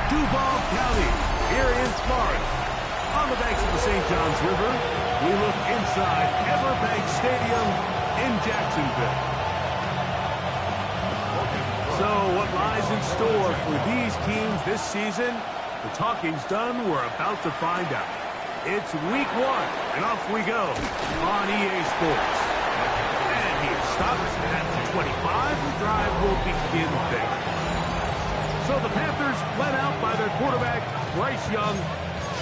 Duval County, here in Florida. On the banks of the St. Johns River, we look inside Everbank Stadium in Jacksonville. So what lies in store for these teams this season? The talking's done. We're about to find out. It's week 1, and off we go on EA Sports. And he stops at the 25. The drive will begin there. So the Panthers led out by their quarterback, Bryce Young.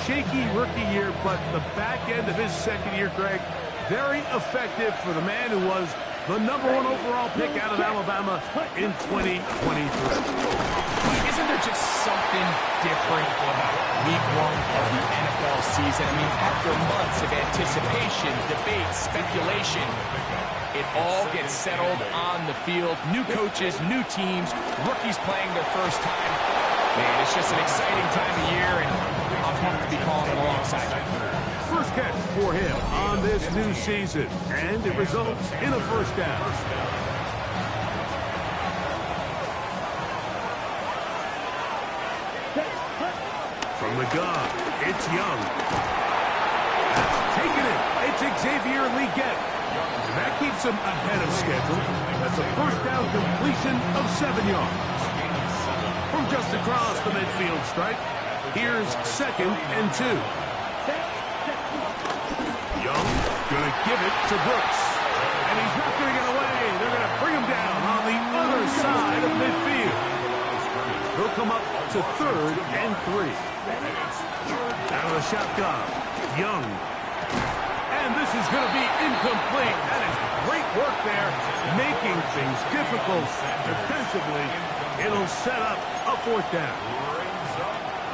Shaky rookie year, but the back end of his second year, Greg, very effective for the man who was the #1 overall pick out of Alabama in 2023. Isn't there just something different about week 1 of the NFL season? I mean, after months of anticipation, debate, speculation, it all gets settled on the field. New coaches, new teams, rookies playing their first time. Man, it's just an exciting time of year, and I'm pumped to be calling it alongside you. First catch for him on this new season, and it results in a first down. From the gun, it's Young. That's taken it. It's Xavier Legette. And that keeps him ahead of schedule. That's a first down completion of 7 yards. From just across the midfield stripe, here's 2nd and 2. Young going to give it to Brooks. And he's not going to get away. They're going to bring him down on the other side of midfield. He'll come up to 3rd and 3. Out of the shotgun, Young. And this is going to be incomplete. That is great work there, making things difficult defensively. It'll set up a 4th down.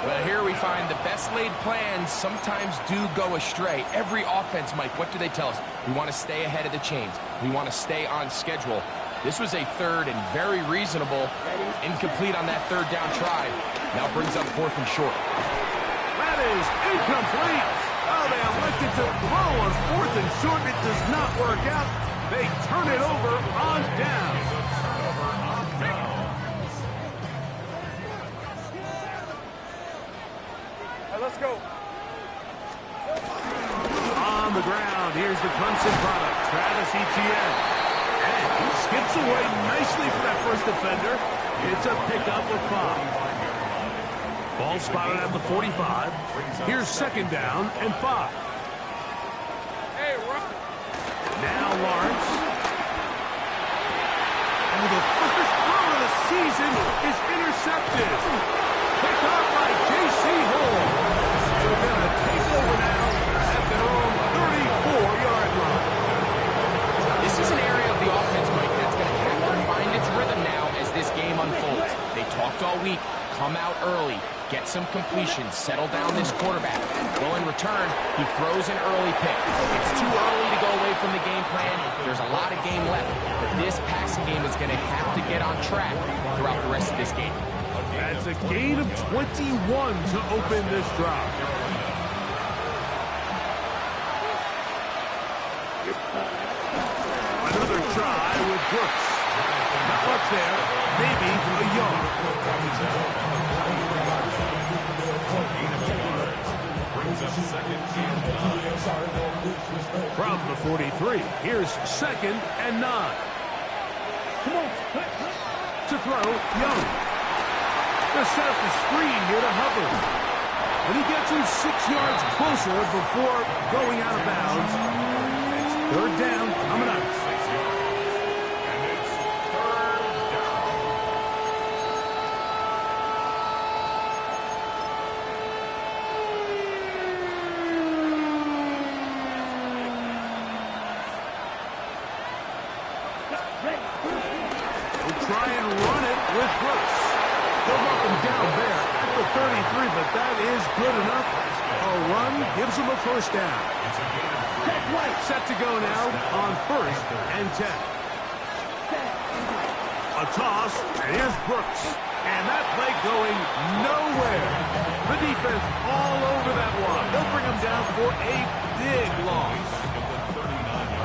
Well, here we find the best laid plans sometimes do go astray. Every offense, Mike, what do they tell us? We want to stay ahead of the chains. We want to stay on schedule. This was a 3rd and very reasonable. Incomplete on that 3rd down try. Now brings up 4th and short. That is incomplete. Oh, they elected to throw on 4th and short. It does not work out. They turn it over on down. Let's go. On the ground, here's the Clemson product, Travis Etienne. And he skips away nicely for that first defender. It's a pickup of 5. Ball spotted at the 45. Here's 2nd down and 5. Hey, we're up. Now Lawrence. And the first throw of the season is intercepted. Picked off by J.C. Hall. They're going to take over now at their own 34-yard line. This is an area of the offense, Mike, that's going to have to find its rhythm now as this game unfolds. They talked all week. Come out early. Get some completions. Settle down this quarterback. Well, in return, he throws an early pick. It's too early to go away from the game plan. There's a lot of game left. But this passing game is going to have to get on track throughout the rest of this game. That's a gain of 21 to open this drive. Another try with Brooks. Not much there. Maybe a yard. From the 43, here's 2nd and 9. To throw, Young. They're set up the screen here to Hubbard. And he gets him 6 yards closer before going out of bounds. It's 3rd down coming up. We'll try and run it with Brooks. They'll up him down there at the 33, but that is good enough. A run gives him a first down. Set to go now on 1st and 10. A toss, and here's Brooks. And that play going nowhere. The defense all over that one. They'll bring him down for a big loss.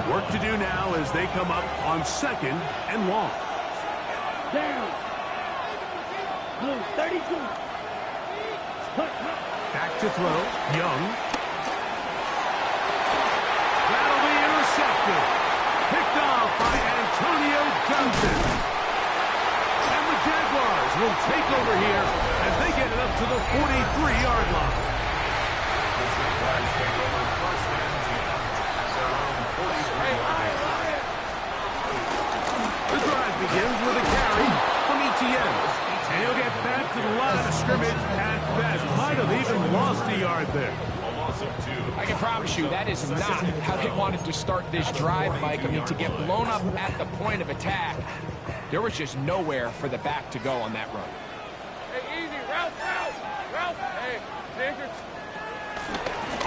Work to do now as they come up on 2nd and long. Down. Blue, 32. To throw, Young. That'll be intercepted. Picked off by Antonio Johnson. And the Jaguars will take over here as they get it up to the 43-yard line. The drive begins with a carry from Etienne. And he'll get back to the line of scrimmage at best. Might have even lost a yard there. I can promise you that is not how they wanted to start this drive, Mike. I mean, to get blown up at the point of attack, there was just nowhere for the back to go on that run. Hey, easy. Route. Hey, danger.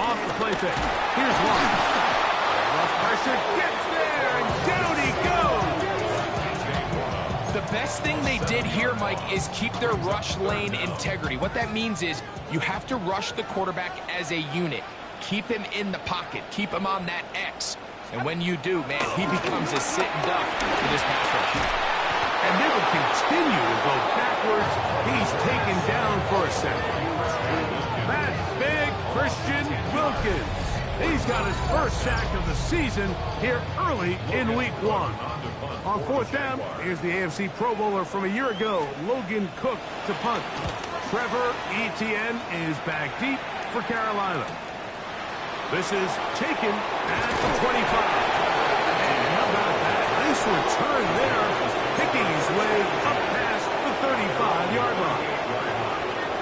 Off the play fake. Here's one. Rough pressure gets there, and down he goes. The best thing they did here, Mike, is keep their rush lane integrity. What that means is you have to rush the quarterback as a unit. Keep him in the pocket. Keep him on that X. And when you do, man, he becomes a sitting duck for this pass rush. And they will continue to go backwards. He's taken down for a second. That's big Christian Wilkins. He's got his first sack of the season here early in week 1. On 4th down, here's the AFC Pro Bowler from a year ago, Logan Cook to punt. Trevor Etienne is back deep for Carolina. This is taken at the 25. And how about that? Nice return there, picking his way up past the 35-yard line.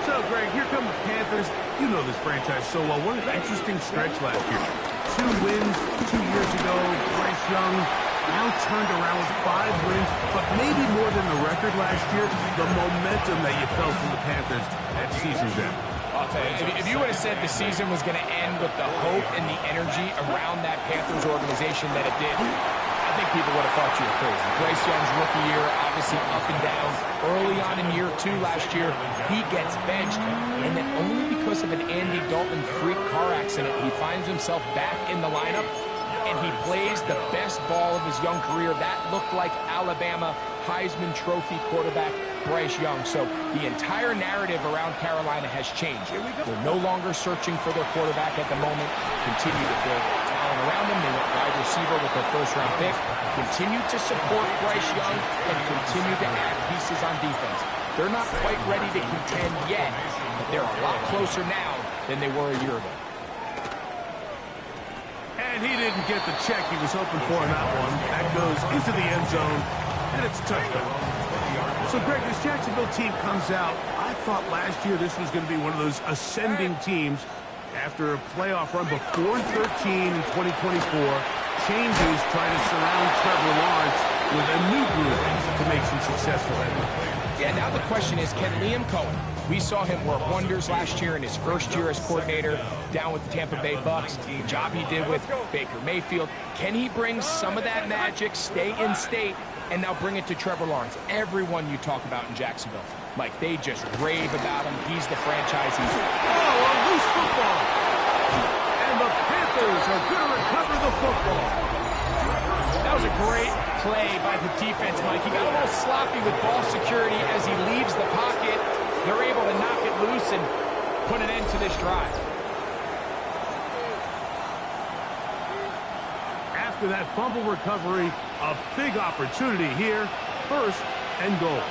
So, Greg, here come the Panthers. You know this franchise so well. What an interesting stretch last year. 2 wins 2 years ago. Bryce Young now turned around with 5 wins, but maybe more than the record last year, the momentum that you felt from the Panthers at season's end. I'll tell you, if you would have said the season was going to end with the hope and the energy around that Panthers organization that it did, I think people would have thought you were crazy. Bryce Young's rookie year, obviously up and down. Early on in year 2 last year, he gets benched, and then only because of an Andy Dalton freak car accident, he finds himself back in the lineup, and he plays the best ball of his young career. That looked like Alabama Heisman Trophy quarterback Bryce Young. So the entire narrative around Carolina has changed. They're no longer searching for their quarterback at the moment. Continue to build talent around them. They went wide receiver with their first-round pick. Continue to support Bryce Young and continue to add pieces on defense. They're not quite ready to contend yet, but they're a lot closer now than they were a year ago. And he didn't get the check he was hoping for in that one. That goes into the end zone, and it's a touchdown. So, Greg, this Jacksonville team comes out. I thought last year this was going to be one of those ascending teams after a playoff run before 13 in 2024. Changes trying to surround Trevor Lawrence with a new group to make some success for him. Yeah, now the question is, can Liam Cohen, we saw him work wonders last year in his first year as coordinator down with the Tampa Bay Bucks, the job he did with Baker Mayfield. Can he bring some of that magic, stay in state, and now bring it to Trevor Lawrence? Everyone you talk about in Jacksonville, Mike, they just rave about him. He's the franchise. He's a loose football. And the Panthers are going to recover the football. That was a great play by the defense, Mike. He got a little sloppy with ball security as he leaves the pocket. They're able to knock it loose and put an end to this drive. After that fumble recovery, a big opportunity here. 1st and goal.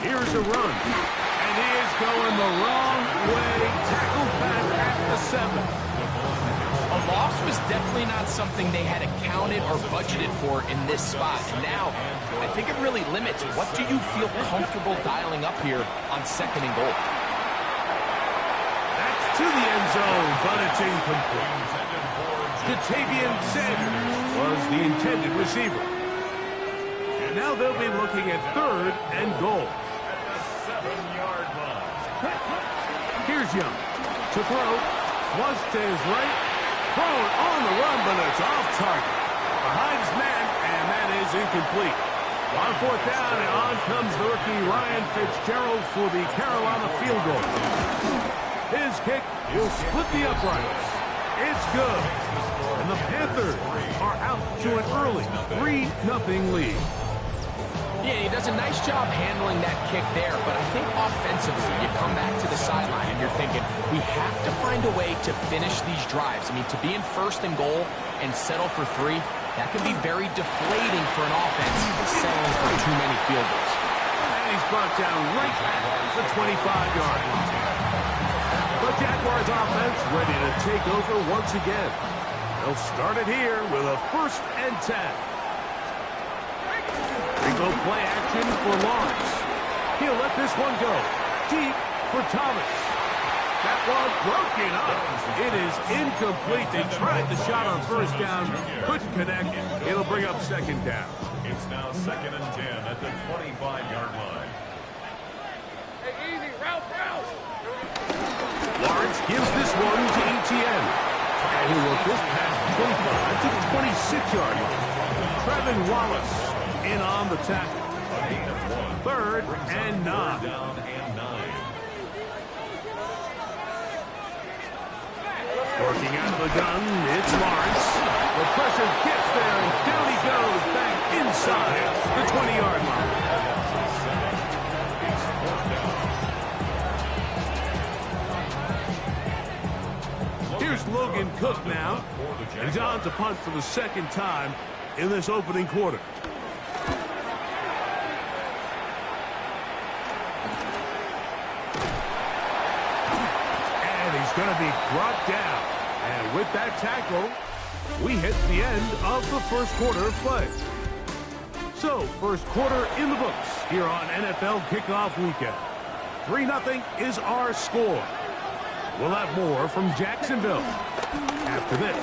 Here's a run. And he is going the wrong way. Tackled back at the 7. A loss was definitely not something they had accounted or budgeted for in this spot. And now, I think it really limits what do you feel comfortable dialing up here on 2nd and goal. That's to the end zone, but it's incomplete. Jatavian Sanders was the intended receiver. And now they'll be looking at 3rd and goal. Here's Young to throw. Flush to his right. Thrown on the run, but it's off target. Behind his man, and that is incomplete. On 4th down, and on comes the rookie Ryan Fitzgerald for the Carolina field goal. His kick will split the uprights. It's good. And the Panthers are out to an early 3-0 lead. Yeah, he does a nice job handling that kick there, but I think offensively, you come back to the sideline and you're thinking, we have to find a way to finish these drives. I mean, to be in first and goal and settle for 3, that can be very deflating for an offense settling for too many field goals. And he's brought down right at the 25-yard line. The Jaguars offense ready to take over once again. They'll start it here with a 1st and 10. They go play action for Lawrence. He'll let this one go. Deep for Thomas. That one broken up. It is incomplete. They tried the shot on 1st down. Couldn't connect. It'll bring up 2nd down. It's now 2nd and 10 at the 25-yard line. Hey, easy, route. Lawrence gives this one to Etienne. And he'll work this past 25 to the 26-yard line. Trevin Wallace in on the tackle. 3rd and 9. Working out of the gun, it's Lawrence. The pressure gets there, and down he goes back inside the 20-yard line. Here's Logan Cook now. And he's on to punt for the 2nd time in this opening quarter. And he's going to be brought down. And with that tackle, we hit the end of the 1st quarter of play. So, 1st quarter in the books here on NFL Kickoff Weekend. 3-0 is our score. We'll have more from Jacksonville after this.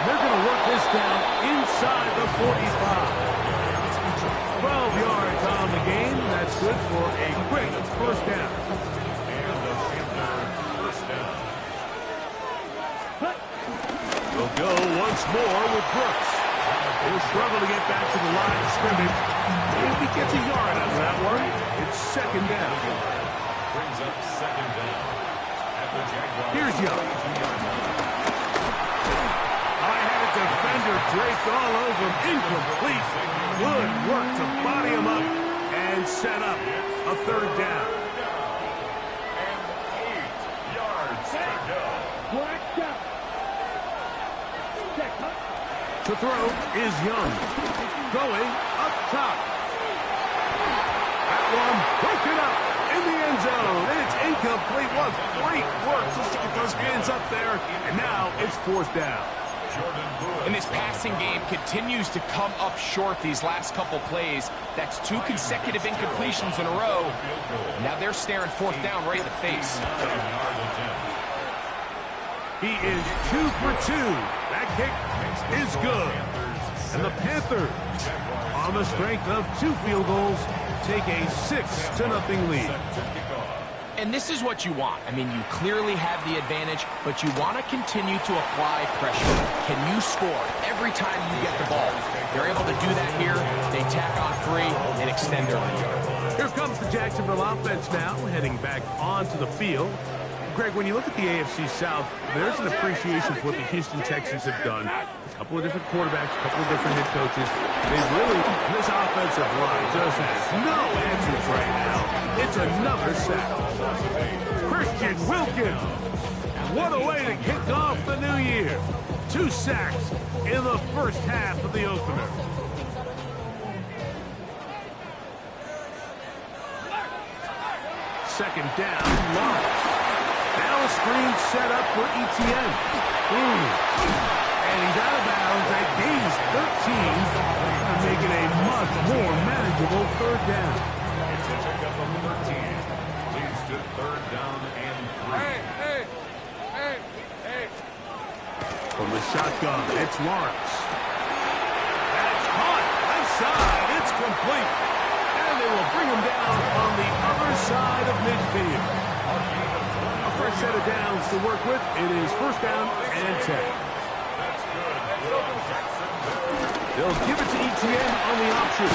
They're going to work this down inside the 45. 12 yards on the game. That's good for a quick 1st down. We'll go once more with Brooks. He'll struggle to get back to the line of scrimmage. Maybe gets a yard out of that one. It's 2nd down. Brings up 2nd down. At the Jaguars. Here's Young. I had a defender draped all over him. Incomplete. Good work to body him up and set up a 3rd down. And 8 yards to go. To throw is Young. Going up top. That one broken up in the end zone. And it's incomplete. What great work to get those hands up there. And now it's 4th down. And this passing game continues to come up short these last couple plays. That's 2 consecutive incompletions in a row. Now they're staring 4th down right in the face. He is 2 for 2. That kick is good. And the Panthers, on the strength of 2 field goals, take a 6-0 lead. And this is what you want. I mean, you clearly have the advantage, but you want to continue to apply pressure. Can you score every time you get the ball? They're able to do that here. They tack on 3 and extend their lead. Here comes the Jacksonville offense now, heading back onto the field. Greg, when you look at the AFC South, there's an appreciation for what the Houston Texans have done. A couple of different quarterbacks, a couple of different head coaches. They've really, this offensive line just has no answers right now. It's another sack. Christian Wilkins. What a way to kick off the new year. 2 sacks in the 1st half of the opener. Second down, Lawrence. Now a screen set up for Etienne. And he's out of bounds at gains 13, making a much more manageable 3rd down. It's a pickup of 13. Leads to 3rd down and 3. Hey. From the shotgun, it's Lawrence. That's caught. Left side. It's complete. And they will bring him down on the other side of midfield. A fresh set of downs to work with. It is 1st down and 10. They'll give it to Etienne on the option.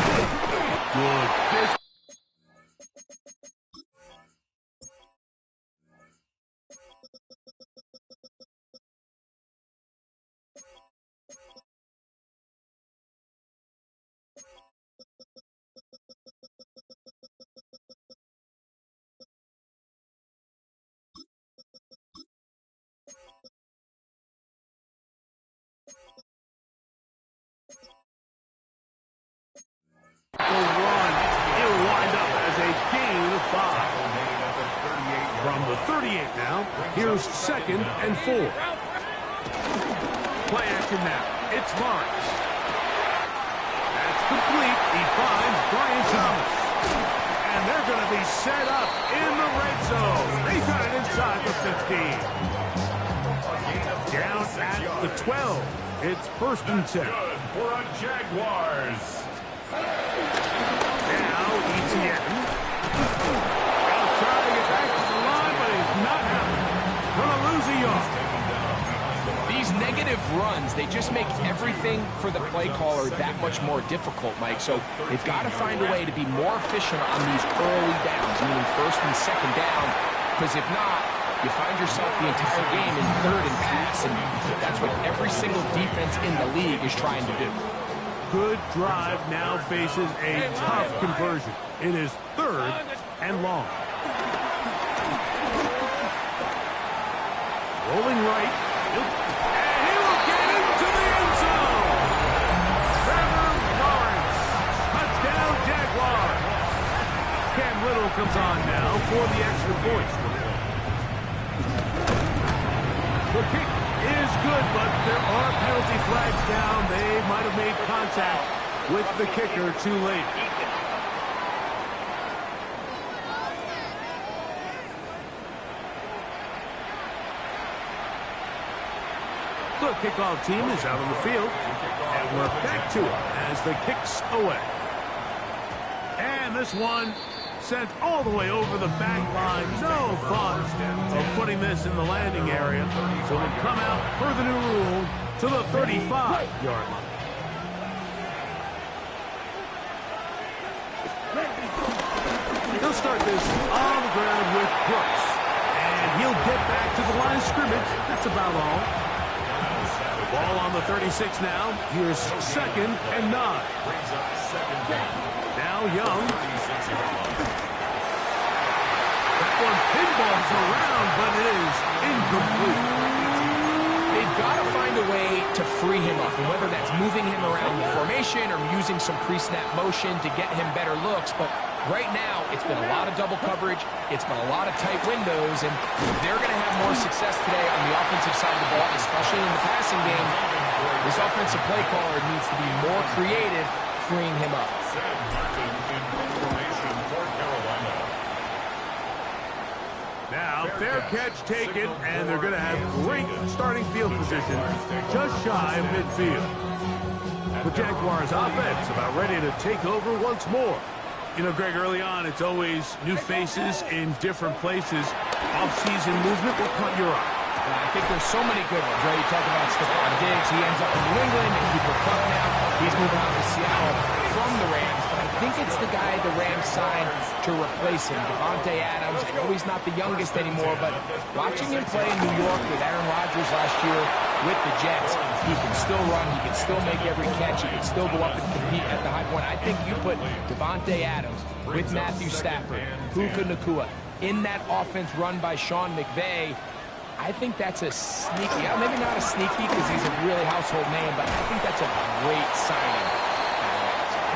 Good. Run. It'll wind up as a gain of 5. From the 38 now, here's 2nd and 4. Play action now. It's Lawrence. That's complete. He finds Brian Thomas. And they're going to be set up in the red zone. They got it inside the 15. Down at the 12. It's 1st and 10. Good for a Jaguars. Now ETN. They'll try to get back to the line, but he's not happening. Gonna lose a yard. These negative runs, they just make everything for the play caller that much more difficult, Mike. So they've got to find a way to be more efficient on these early downs, meaning 1st and 2nd down, because if not, you find yourself the entire game in 3rd and pass, and that's what every single defense in the league is trying to do. Good drive now faces a tough conversion. It is 3rd and long. Rolling right. And he will get into the end zone. Trevor Lawrence. Touchdown, Jaguars. Cam Little comes on now for the extra point. The kick is good, but there are penalty flags down. They might have made contact with the kicker too late. The kickoff team is out on the field, and we're back to it as the kick's away. And this one sent all the way over the back line. No fun of putting this in the landing area. So we'll come out per the new rule to the 35-yard line. He'll start this on the ground with Brooks. And he'll get back to the line of scrimmage. That's about all. Ball on the 36 now. Here's 2nd and 9. Now Young. That one pinballs around, but it is incomplete. They've got to find a way to free him up, and whether that's moving him around the formation or using some pre-snap motion to get him better looks. But right now, it's been a lot of double coverage. It's been a lot of tight windows, and they're going to have more success today on the offensive side of the ball, especially in the passing game. This offensive play caller needs to be more creative, freeing him up. Now, fair catch taken, and they're going to have great starting field position just shy of midfield. The Jaguars offense about ready to take over once more. You know, Greg, early on, it's always new faces in different places. Off-season movement will caught your eye. I think there's so many good ones, right? You talk about Stephon Diggs. He ends up in New England, and Cooper Kupp now. He's moving on to Seattle from the Rams. But I think it's the guy the Rams signed to replace him, Davante Adams. I know he's not the youngest anymore, but watching him play in New York with Aaron Rodgers last year with the Jets, he can still run. He can still make every catch. He can still go up and compete at the high point. I think you put Davante Adams with Matthew Stafford, Puka Nacua, in that offense run by Sean McVay. I think that's a sneaky, maybe not a sneaky because he's a really household name, but I think that's a great signing.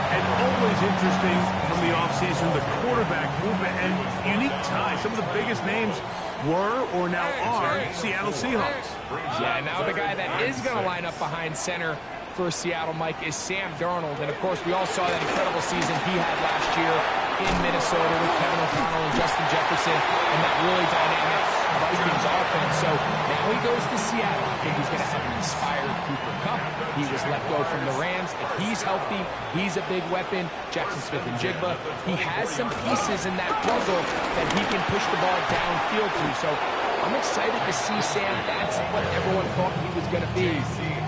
And always interesting from the offseason, the quarterback movement and unique ties. Some of the biggest names were or now are Seattle Seahawks. Yeah, now the guy that is going to line up behind center for Seattle, Mike, is Sam Darnold. And, of course, we all saw that incredible season he had last year in Minnesota with Kevin O'Connell and Justin Jefferson and that really dynamic Vikings offense. So now he goes to Seattle. I think he's going to have an inspired Cooper Kupp. He was let go from the Rams. If he's healthy, he's a big weapon. Jackson Smith and Jigba. He has some pieces in that puzzle that he can push the ball downfield to. So I'm excited to see Sam. That's what everyone thought he was going to be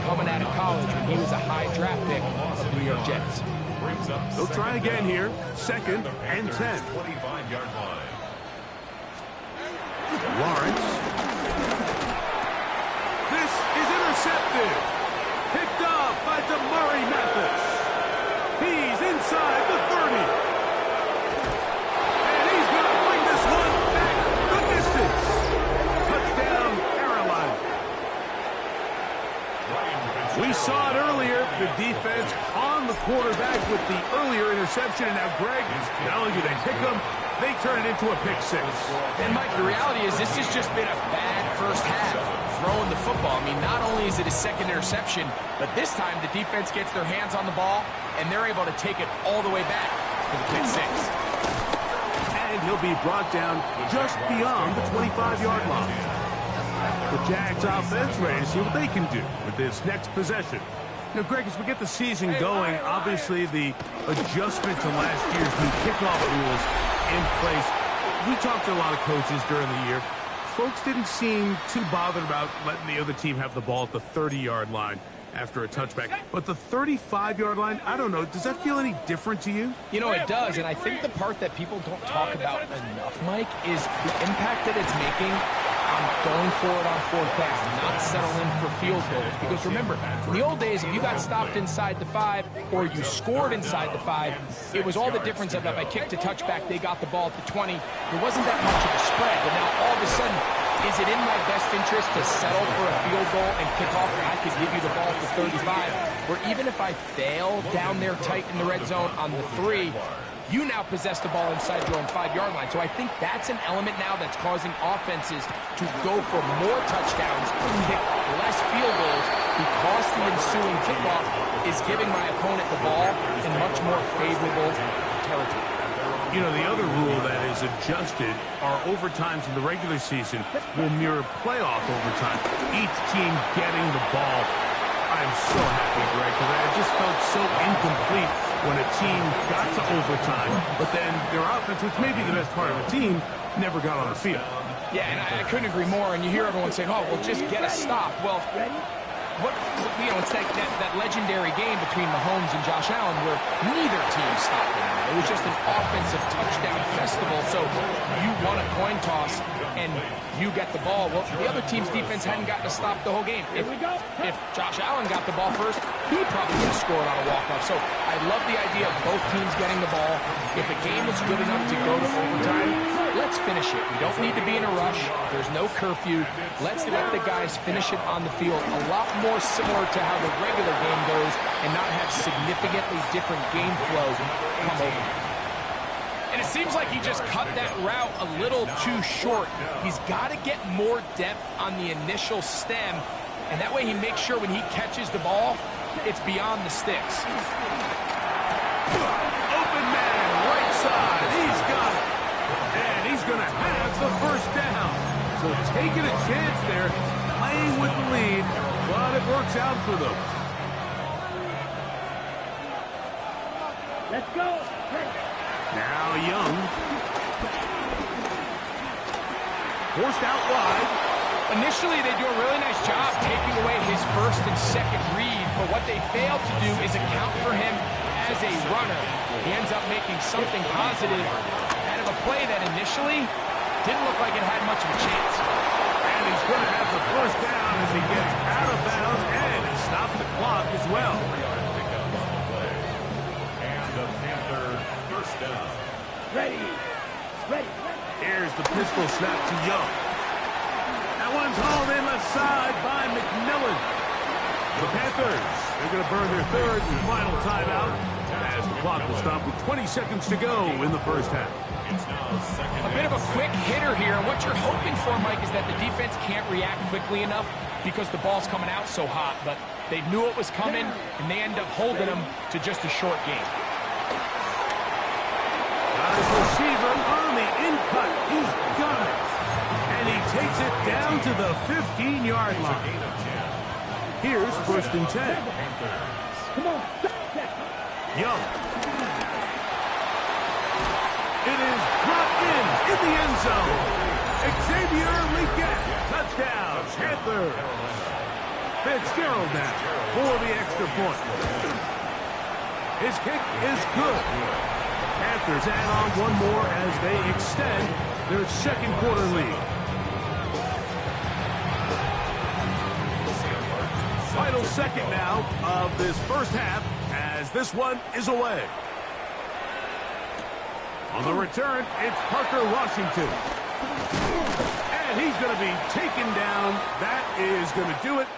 coming out of college when he was a high draft pick of the New York Jets. They'll try again here. 2nd and 10. 25-yard line. Lawrence. This is intercepted. Picked off by Damari Mathis. He's inside the 30. And he's going to bring this one back the distance. Touchdown, Carolina. We saw it earlier. The defense on the quarterback with the earlier interception, and now Greg, not only do they pick him, they turn it into a pick six. And, Mike, the reality is this has just been a bad first half throwing the football. I mean, not only is it his second interception, but this time the defense gets their hands on the ball, and they're able to take it all the way back for the pick six. And he'll be brought down just beyond the 25-yard line. The Jags offense ready to see what they can do with this next possession. Now, Greg, as we get the season going, obviously the adjustment to last year's new kickoff rules in place. We talked to a lot of coaches during the year. Folks didn't seem too bothered about letting the other team have the ball at the 30-yard line after a touchback. But the 35-yard line, I don't know, does that feel any different to you? You know, it does, and I think the part that people don't talk about enough, Mike, is the impact that it's making on going for it on fourth down, not settling for field goals. Because remember, in the old days, if you got stopped inside the 5 or you scored inside the 5, it was all the difference of if I kicked a touchback, they got the ball at the 20. There wasn't that much of a spread, but now all of a sudden, is it in my best interest to settle for a field goal and kick off and I could give you the ball at the 35, where even if I fail down there tight in the red zone on the 3, you now possess the ball inside your own 5-yard line. So I think that's an element now that's causing offenses to go for more touchdowns, kick less field goals, because the ensuing kickoff is giving my opponent the ball in much more favorable territory. You know, the other rule that is adjusted are overtimes in the regular season will mirror playoff overtime. Each team getting the ball. I'm so happy, Greg, because I just felt so incomplete when a team got to overtime, but then their offense, which may be the best part of the team, never got on the field. Yeah, and I couldn't agree more, and you hear everyone saying, oh, well, just get a stop. Well, it's that legendary game between Mahomes and Josh Allen where neither team stopped him. It was just an offensive touchdown festival, so you won a coin toss and you get the ball. Well, the other team's defense hadn't gotten a stop the whole game. If Josh Allen got the ball first, he probably would have scored on a walk-off. So I love the idea of both teams getting the ball. If a game is good enough to go to overtime, let's finish it. We don't need to be in a rush. There's no curfew. Let's let the guys finish it on the field. A lot more similar to how the regular game goes and not have significantly different game flow come over. And it seems like he just cut that route a little too short. He's got to get more depth on the initial stem, and that way he makes sure when he catches the ball, it's beyond the sticks. Open man, right side. He's got it. And he's going to have the first down. So taking a chance there, playing with the lead, but it works out for them. Let's go. Now Young. Forced out wide. Initially, they do a really nice job taking away his first and second read, but what they fail to do is account for him as a runner. He ends up making something positive out of a play that initially didn't look like it had much of a chance. And he's going to have the first down as he gets out of bounds, and it stopped the clock as well. And the Panthers first down. Ready. Here's the pistol snap to Young. That one's hauled in left side by McMillan. The Panthers, they're going to burn their third and final timeout as the clock will stop with 20 seconds to go in the first half. A bit of a quick hitter here, and what you're hoping for, Mike, is that the defense can't react quickly enough because the ball's coming out so hot, but they knew it was coming, and they end up holding them to just a short game. Got his receiver on the in-cut. He's got it. And he takes it down to the 15-yard line. Here's first and 10. Young. It is brought in the end zone. Xavier Legette, touchdown, Panthers. Fitzgerald now for the extra point. His kick is good. Panthers add on one more as they extend their second quarter lead. Final second now of this first half as this one is away. On the return, it's Parker Washington. And he's going to be taken down. That is going to do it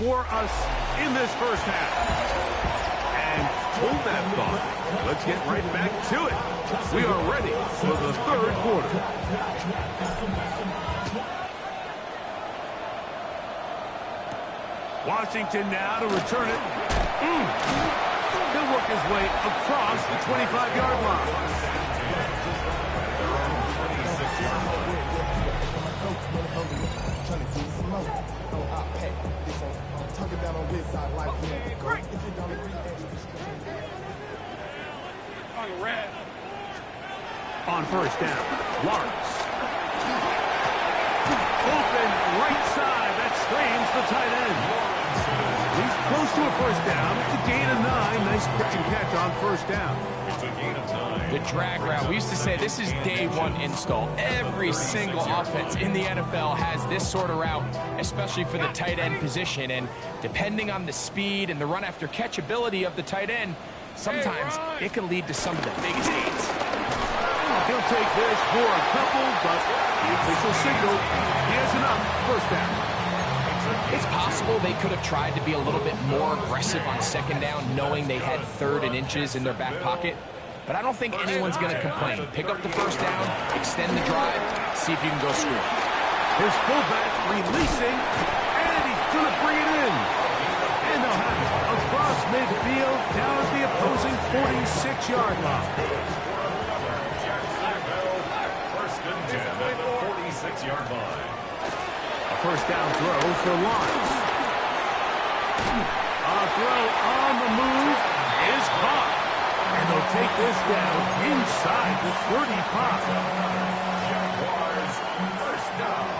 for us in this first half. And hold that thought. Let's get right back to it. We are ready for the third quarter. Washington now to return it. He'll work his way across the 25-yard line. On first down, Lawrence. Open right side. That screams the tight end. He's close to a first down. It's a gain of 9. Nice catch and catch on first down. It's a gain of 9. The drag route. We used to say this is day one install. Every single offense in the NFL has this sort of route, especially for the tight end position. And depending on the speed and the run after catch ability of the tight end, sometimes it can lead to some of the biggest gains. He'll take this for a couple, but the official signal, he has enough. First down. It's possible they could have tried to be a little bit more aggressive on second down, knowing they had 3rd and inches in their back pocket. But I don't think anyone's going to complain. Pick up the first down, extend the drive, see if you can go score. His fullback releasing, and he's going to bring it in. And they'll have it across midfield, down at the opposing 46-yard line. First and 10 at the 46-yard line. A first down throw for Lawrence. A throw on the move is caught. And they'll take this down inside the 35. Jaguars, first down.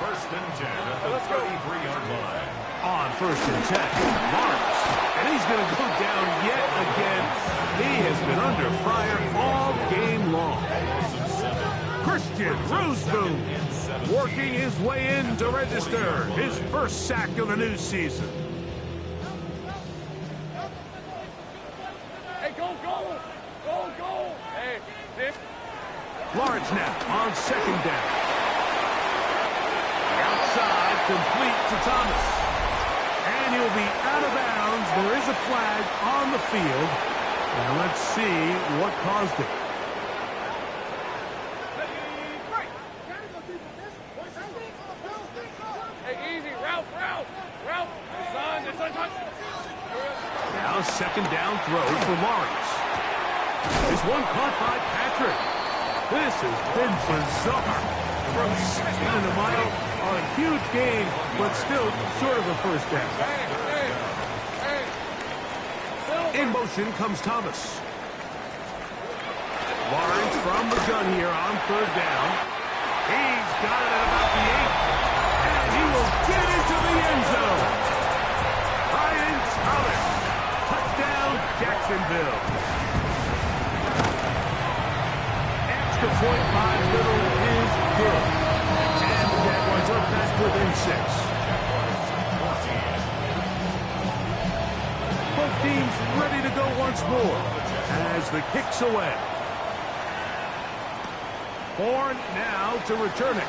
First and 10 at the 33-yard line. On first and 10, Lawrence. And he's going to go down yet again. He has been under fire all game long. Christian Roseboom working his way in to register his first sack of the new season. Hey, go, go! Go, go! Hey, this. Lawrence now on second down. Outside, complete to Thomas. And he'll be out of bounds. There is a flag on the field. And let's see what caused it. Hey, easy, Ralph. Son, it's untouched. Now second down throw for Lawrence. This one caught by Patrick. This has been bizarre. From second and a mile, a huge gain, but still short of a first down. In motion comes Thomas. Lawrence from the gun here on third down. He's got it at about the 8. And he will get into the end zone. Ryan Thomas. Touchdown, Jacksonville. Extra point by Little is good. And the Jaguars are back within 6. Both teams ready to go once more as the kick's away. Horn now to return it.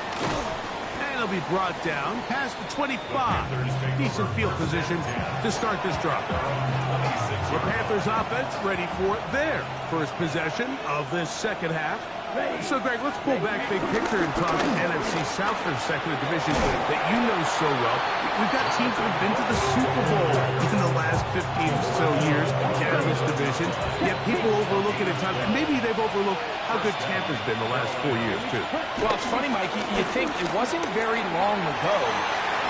And it'll be brought down past the 25. Decent field position to start this drive. The Panthers offense ready for their first possession of this second half. So, Greg, let's pull back big picture and talk NFC South for a second, a division that you know so well. We've got teams that have been to the Super Bowl in the last 15 or so years down in this division. Yet people overlook it at times. And maybe they've overlooked how good Tampa's been the last 4 years, too. Well, it's funny, Mike. You think it wasn't very long ago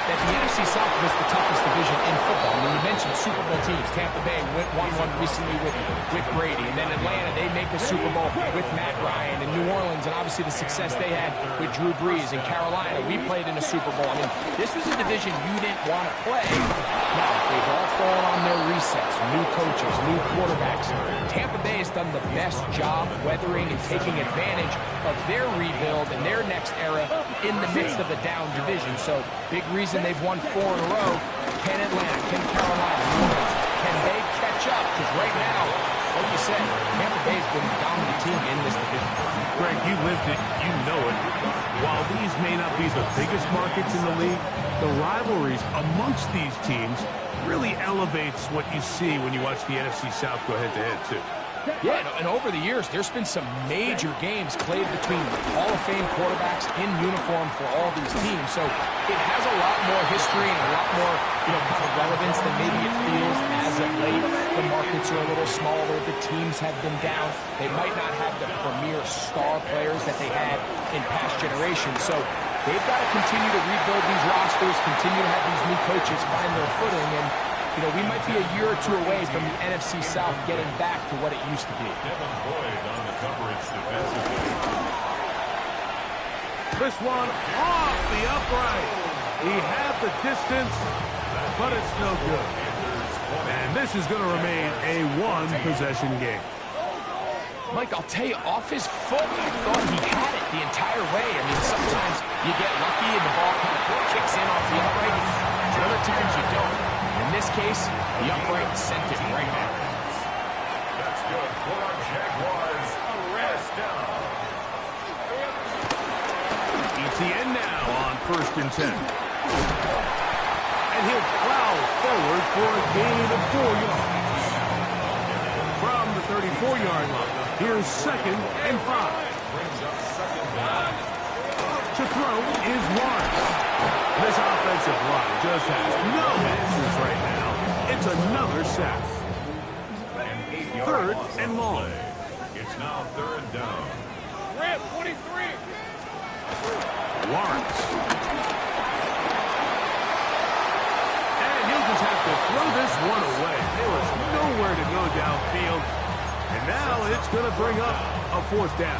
that the NFC South was the toughest division in football. I mean, you mentioned Super Bowl teams. Tampa Bay won one recently with Brady. And then Atlanta, they make a Super Bowl with Matt Ryan. And New Orleans, and obviously the success they had with Drew Brees. And Carolina, we played in a Super Bowl. I mean, this was a division you didn't want to play. Now, they've all fallen on their resets. New coaches, new quarterbacks. Tampa Bay has done the best job weathering and taking advantage of their rebuild and their next era in the midst of a down division. So, big reason they've won 4 in a row. Can Atlanta, can Carolina, New Orleans, can they catch up? Because right now, like you said, Tampa Bay's been the dominant team in this division. Greg, you lived it, you know it. While these may not be the biggest markets in the league, the rivalries amongst these teams really elevates what you see when you watch the NFC South go head-to-head, too. Yeah, and over the years, there's been some major games played between Hall of Fame quarterbacks in uniform for all these teams. So it has a lot more history and a lot more, kind of relevance than maybe it feels as of late. The markets are a little smaller. The teams have been down. They might not have the premier star players that they had in past generations. So they've got to continue to rebuild these rosters, continue to have these new coaches find their footing, and we might be a year or two away from the NFC South getting back to what it used to be. Devin Boyd on the coverage defensively. This one off the upright. He had the distance, but it's no good. And this is going to remain a one-possession game. Mike, I'll tell you, off his foot, I thought he had it the entire way. I mean, sometimes you get lucky and the ball kind of kicks in off the upright. Other times you don't. In this case, the upright sent it right back. That's good for our Jaguars. Rest down. ETN now on 1st and 10. And he'll plow forward for a gain of 4 yards. From the 34-yard line, here's 2nd and 5. Brings up 2nd down. To throw is Lawrence. This offensive line just has no answers right now. It's another sack. An 8-yard 3rd loss and on long. play. It's now 3rd down. Red 43. Lawrence. And he'll just have to throw this one away. There was nowhere to go downfield. And now it's going to bring up a 4th down.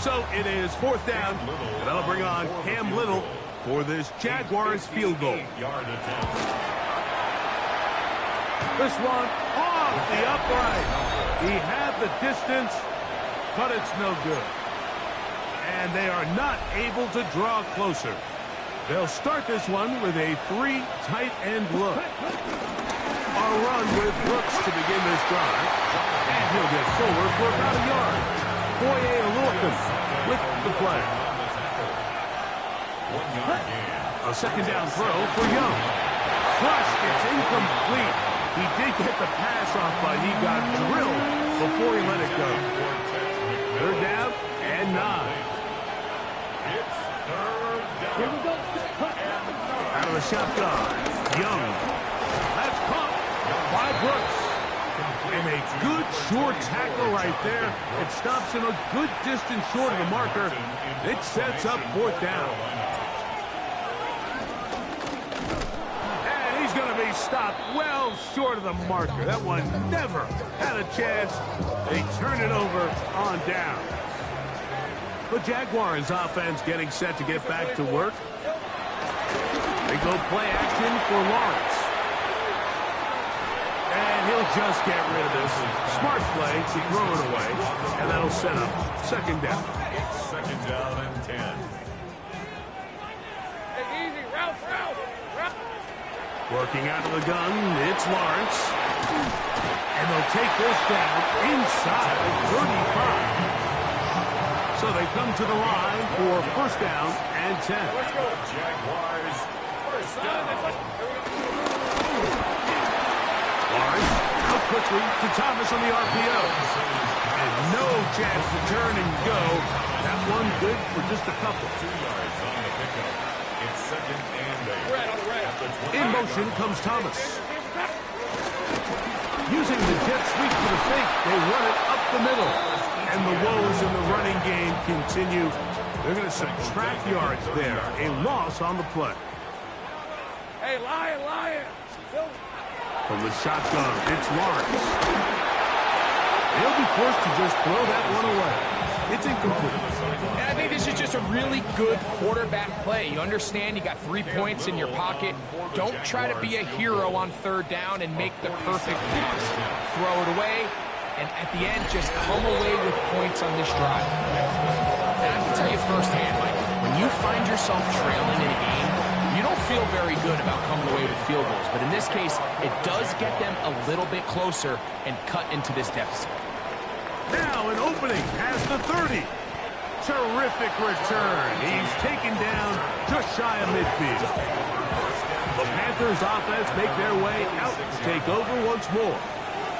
So it is 4th down, and that'll bring on Cam Little for this Jaguars field goal. 8-yard attempt. This one off the upright. He had the distance, but it's no good. And they are not able to draw closer. They'll start this one with a 3 tight end look. A run with Brooks to begin this drive. And he'll get forward for about a yard. Foye Lorcan with the play. 1-yard gain. A 2nd down throw for Young. Crushed, it's incomplete. He did get the pass off, but he got drilled before he let it go. 3rd down and 9. It's 3rd down. Out of the shotgun, Young. That's caught by Brooks. And a good short tackle right there. It stops him a good distance short of the marker. It sets up 4th down. And he's going to be stopped well short of the marker. That one never had a chance. They turn it over on down. The Jaguars offense getting set to get back to work. They go play action for Lawrence. And he'll just get rid of this. Smart play to throw it away. And that'll set up 2nd down. 2nd down and 10. Hey, easy. Route. Working out of the gun, it's Lawrence. And they'll take this down inside 35. So they come to the line for 1st down and 10. Let's go, Jaguars. 1st down. Lawrence out quickly to Thomas on the RPO. And no chance to turn and go. That one good for just a couple. 2 yards on the pickup. It's 2nd and 8. Red on the red. In motion comes Thomas. Using the jet sweep for the fake, they run it up the middle. And the woes in the running game continue. They're going to subtract yards there. A loss on the play. Hey, Lion. From the shotgun, it's Lawrence. He'll be forced to just throw that one away. It's incomplete. And I think this is just a really good quarterback play. You understand you got 3 points in your pocket. Don't try to be a hero on 3rd down and make the perfect pass. Throw it away, and at the end, just come away with points on this drive. And I can tell you firsthand, Mike, when you find yourself trailing in a game, you don't feel very good about coming away with field goals. But in this case, it does get them a little bit closer and cut into this deficit. Now an opening past the 30. Terrific return. He's taken down just shy of midfield. The Panthers offense make their way out to take over once more.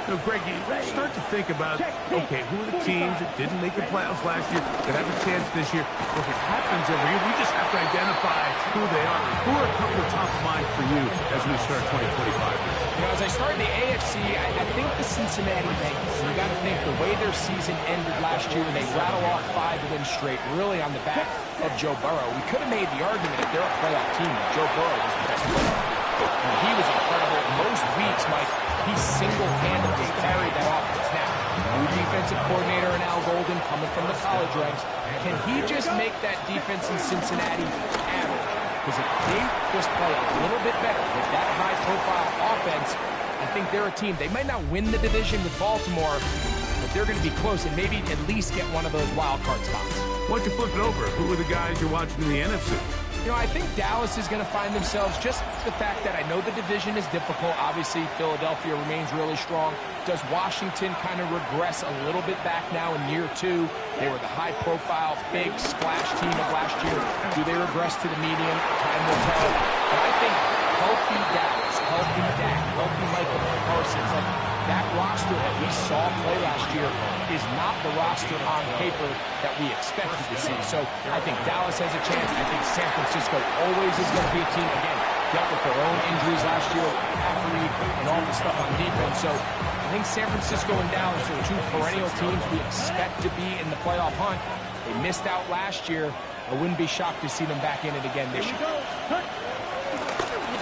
Now, Greg, you start to think about, okay, who are the teams that didn't make the playoffs last year that have a chance this year? Look, it happens every year. We just have to identify who they are. Who are a couple top of mind for you as we start 2025? As I start in the AFC, I think the Cincinnati Bengals. You got to think the way their season ended last year, they rattle off 5 wins straight, really on the back of Joe Burrow. We could have made the argument if they're a playoff team that Joe Burrow was the best player. And he was incredible. Most weeks, Mike, he single-handedly carried that offense. Now, new defensive coordinator in Al Golden coming from the college ranks. Can he just make that defense in Cincinnati average? Because if they just play a little bit better with that high-profile offense, I think they're a team. They might not win the division with Baltimore, but they're going to be close and maybe at least get one of those wild card spots. Why don't you flip it over? Who are the guys you're watching in the NFC? I think Dallas is going to find themselves, just the fact that I know the division is difficult. Obviously, Philadelphia remains really strong. Does Washington kind of regress a little bit back now in year 2? They were the high-profile, big splash team of last year. Do they regress to the median? Time will tell. But I think healthy Dallas, healthy Dak, healthy Michael Parsons, like that roster that we saw play last year is not the roster on paper that we expected to see. So I think Dallas has a chance. I think San Francisco always is going to be a team, again, dealt with their own injuries last year, McCaffrey and all the stuff on defense. So I think San Francisco and Dallas are 2 perennial teams we expect to be in the playoff hunt. They missed out last year. I wouldn't be shocked to see them back in it again this year.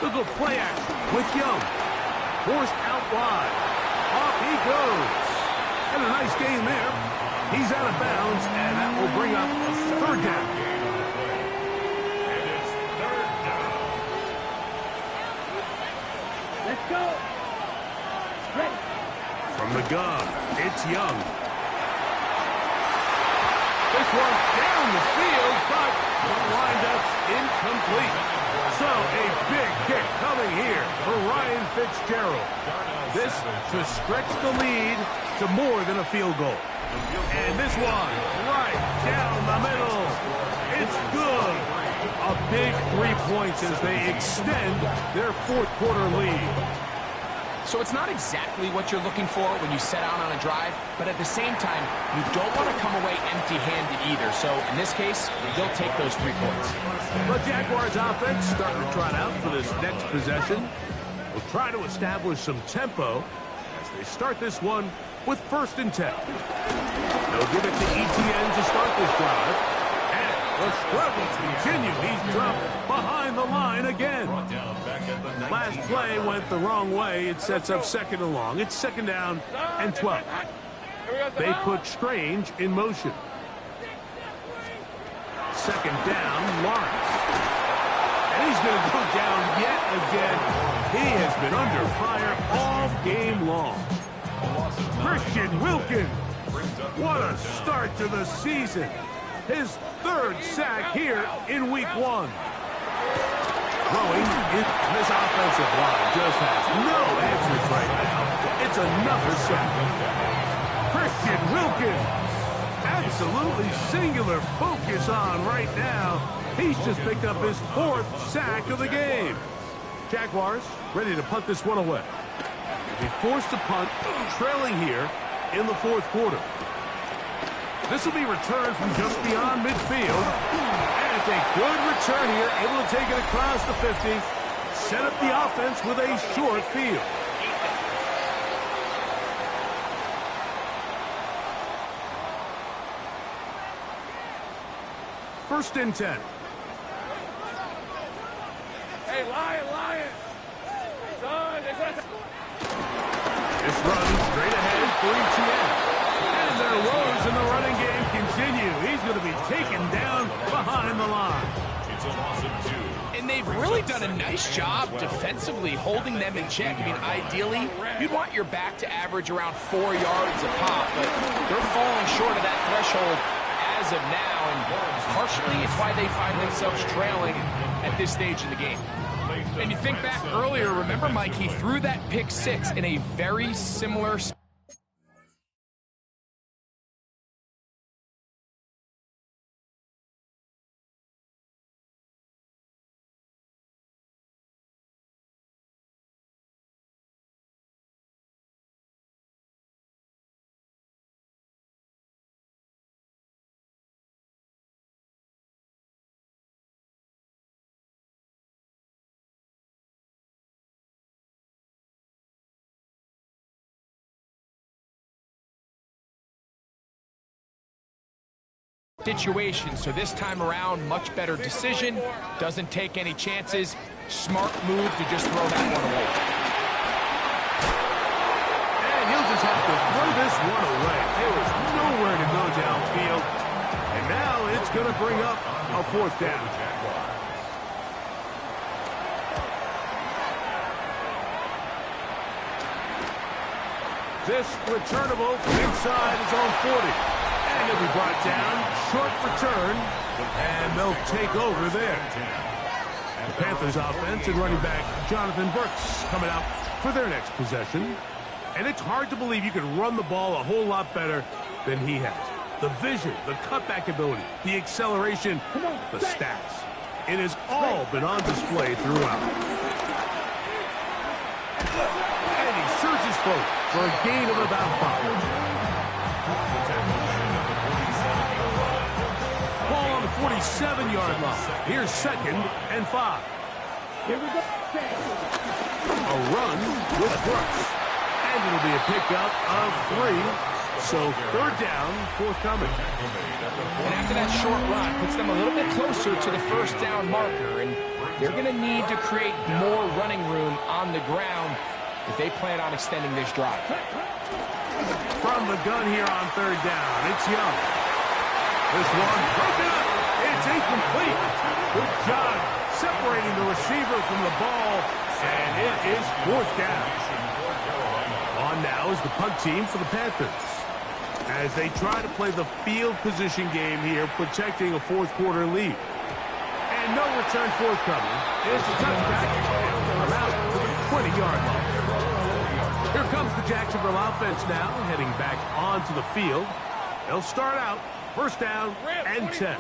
Look at play action with Young. Forced out wide. Off he goes. And a nice game there. He's out of bounds, and that will bring up 3rd down. And it's 3rd down. Let's go. Ready. From the gun, it's Young. This one down the field, but the windup's incomplete. So a big kick coming here for Ryan Fitzgerald. This to stretch the lead to more than a field goal. And this one right down the middle. It's good. A big 3 points as they extend their 4th quarter lead. So it's not exactly what you're looking for when you set out on a drive, but at the same time, you don't want to come away empty-handed either. So in this case, they'll take those 3 points. The Jaguars offense starting to trot out for this next possession. Will try to establish some tempo as they start this one with 1st and 10. They'll give it to ETN to start this drive. And the struggles continue. He's dropped behind the line again. Last play went the wrong way. It sets up 2nd and long. It's 2nd down and 12. They put Strange in motion. 2nd down, Lawrence. And he's going to go down yet again. He has been under fire all game long. Christian Wilkins. What a start to the season. His 3rd sack here in week 1. Throwing, this offensive line just has no answers right now. It's another sack. Christian Wilkins. Absolutely singular focus on right now. He's just picked up his 4th sack of the game. Jaguars ready to punt this one away. They forced to punt, trailing here in the 4th quarter. This will be returned from just beyond midfield. And it's a good return here, able to take it across the 50. Set up the offense with a short field. First and 10. Hey, Lion. Son, This run straight ahead for ETN. And their woes in the running game continue. He's going to be taken down behind the line. It's a loss of 2. And they've really done a nice job defensively holding them in check. I mean, ideally, you'd want your back to average around 4 yards a pop, but they're falling short of that threshold as of now, and partially it's why they find themselves trailing at this stage in the game. And you think back earlier, remember, Mike, he threw that pick 6 in a very similar situation, so this time around, much better decision. Doesn't take any chances. Smart move to just throw that one away. And he'll just have to throw this one away. There was nowhere to go downfield. And now it's going to bring up a 4th down. This returnable from inside his own 40. And he'll be brought down. Short return. And they'll take over there. The Panthers offense and running back Jonathan Burks coming out for their next possession. And it's hard to believe you can run the ball a whole lot better than he has. The vision, the cutback ability, the acceleration, the stats. It has all been on display throughout. And he surges forward for a gain of about 5. Ball on the 47-yard line. Here's 2nd and 5. Here we go. A run with Brooks. And it'll be a pickup of 3. So 3rd down, forthcoming. And after that short run, puts them a little bit closer to the 1st down marker. And they're going to need to create more running room on the ground if they plan on extending this drive. From the gun here on 3rd down, it's Young. This one broken up. It's incomplete. Good job separating the receiver from the ball. And it is 4th down. On now is the punt team for the Panthers, as they try to play the field position game here, protecting a 4th quarter lead. And no return forthcoming. It's a touchback. They're out to the 20-yard line. Here comes the Jacksonville offense now, heading back onto the field. They'll start out 1st down and 10.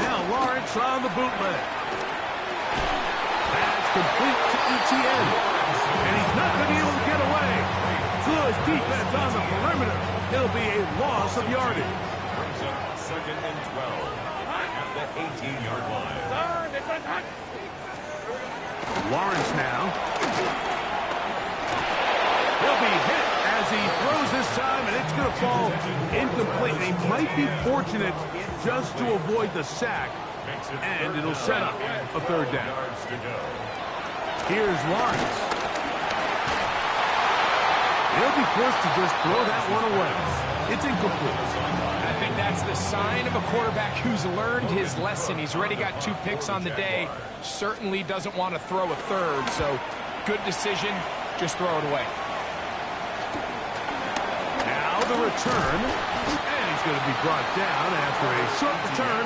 Now Lawrence on the bootleg. That's complete to ETN. And he's not going to be able to get away. Good defense on the perimeter. It'll be a loss of yardage. Brings up 2nd and 12 at the 18-yard line. Lawrence now. He'll be hit as he throws this time, and it's going to fall incomplete. He might be fortunate just to avoid the sack, and it'll set up a 3rd down. Here's Lawrence. He'll be forced to just throw that one away. It's incomplete. I think that's the sign of a quarterback who's learned his lesson. He's already got 2 picks on the day. Certainly doesn't want to throw a 3rd, so good decision. Just throw it away. Now the return. And he's going to be brought down after a short return.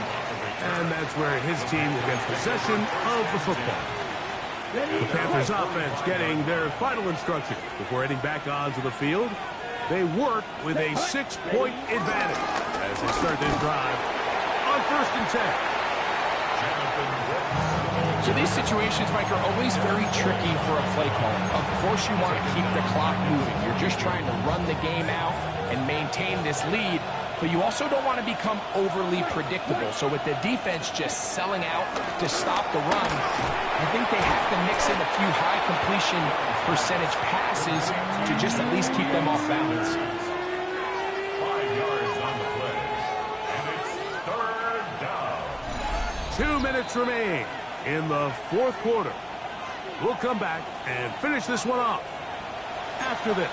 And that's where his team will get possession of the football. The Panthers offense getting their final instruction before heading back onto the field. They work with a 6-point advantage as they start this drive on 1st and 10. So these situations, Mike, are always very tricky for a play caller. Of course you want to keep the clock moving. You're just trying to run the game out and maintain this lead. But you also don't want to become overly predictable. So with the defense just selling out to stop the run, I think they have to mix in a few high completion percentage passes to just at least keep them off balance. 5 yards on the play. And it's 3rd down. 2 minutes remain in the 4th quarter. We'll come back and finish this one off after this.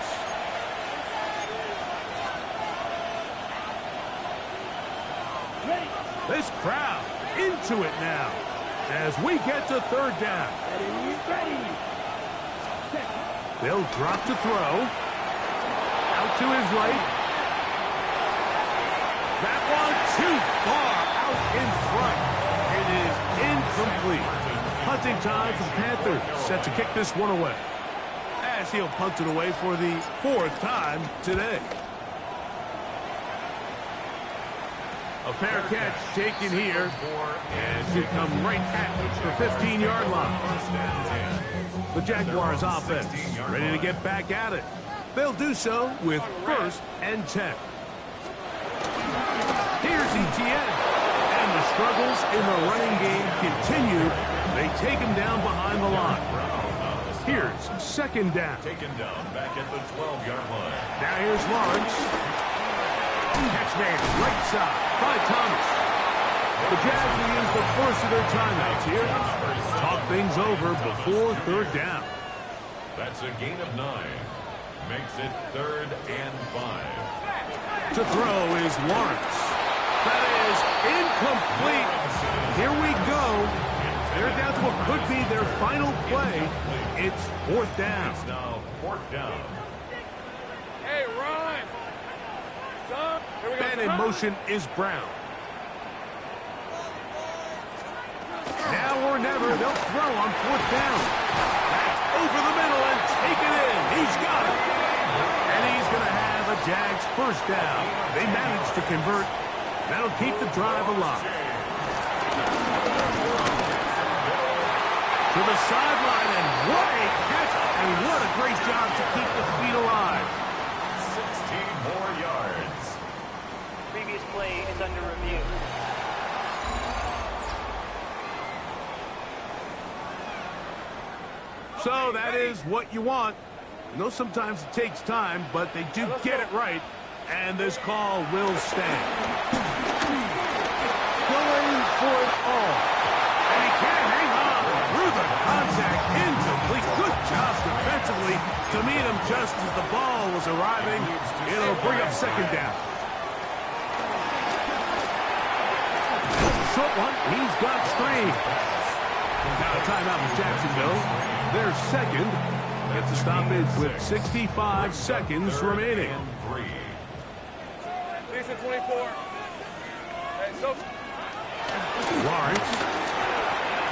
This crowd into it now as we get to 3rd down. They'll drop to throw. Out to his right. That one too far out in front. It is incomplete. Punting time for the Panthers. Set to kick this one away. As he'll punt it away for the 4th time today. A fair catch taken here, and should come right at the 15-yard line. The Jaguars offense ready to get back at it. They'll do so with 1st and 10. Here's ETN, and the struggles in the running game continue. They take him down behind the line. Here's 2nd down. Taken down back at the 12-yard line. Now here's Lawrence. Catch made right side by Thomas. The Jags will use the first of their timeouts here. Talk things over before third down. That's a gain of 9. Makes it 3rd and 5. To throw is Lawrence. That is incomplete. Here we go. They're down to what could be their final play. It's 4th down. It's now 4th down. Hey, run! Son, here we go. Man in motion is Brown. Now or never, they'll throw on 4th down. That's over the middle and taken in. He's got it. And he's going to have a Jags first down. They managed to convert. That'll keep the drive alive. To the sideline, and what a catch, and what a great job to keep the feet alive. 16 more yards. Previous play is under review. So that is what you want. I know sometimes it takes time, but they do get it right, and this call will stand. Going for it all. And he can't hang on through the contact. Incomplete. Good job defensively to meet him just as the ball was arriving. It'll bring up 2nd down. Short one. He's got screen. Now a timeout for Jacksonville. Their second. Gets a stoppage with 65 seconds remaining. Season 24. Hey, so Lawrence.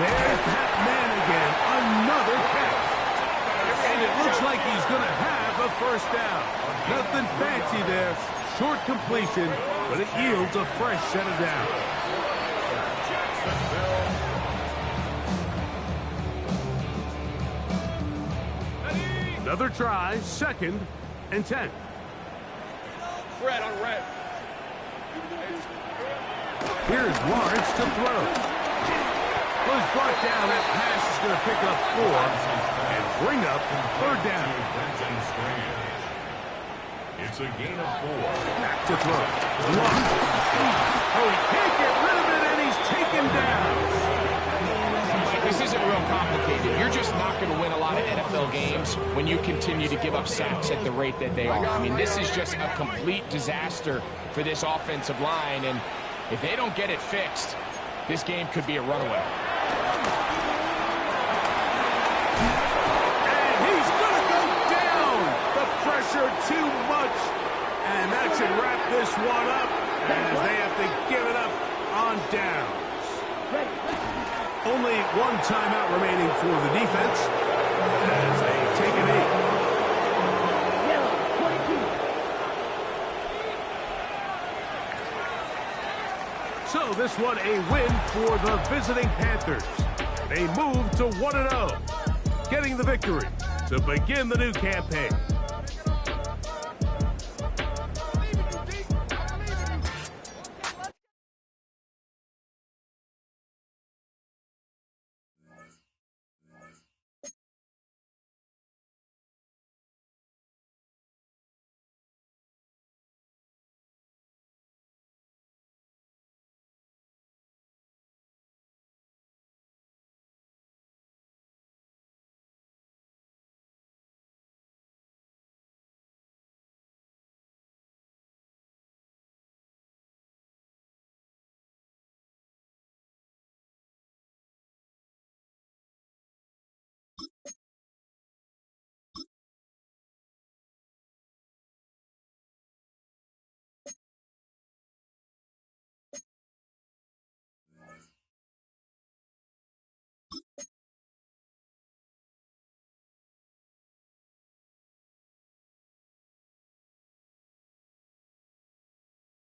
There's that man again. Another catch. And it looks like he's going to have a first down. Nothing fancy there. Short completion, but it yields a fresh set of downs. Another try, 2nd and 10. red on red. Here's Lawrence to throw. Was brought down. That pass is going to pick up 4 and bring up 3rd down. It's a gain of 4. Back to throw. Lawrence. Oh, he can't get rid of it, and he's taken down. This isn't real complicated. You're just not going to win a lot of NFL games when you continue to give up sacks at the rate that they are. I mean, this is just a complete disaster for this offensive line, and if they don't get it fixed, this game could be a runaway. And he's going to go down. The pressure too much. And that should wrap this one up as they have to give it up on downs. Only one timeout remaining for the defense as they take a knee. So this one a win for the visiting Panthers. They move to 1-0, getting the victory to begin the new campaign.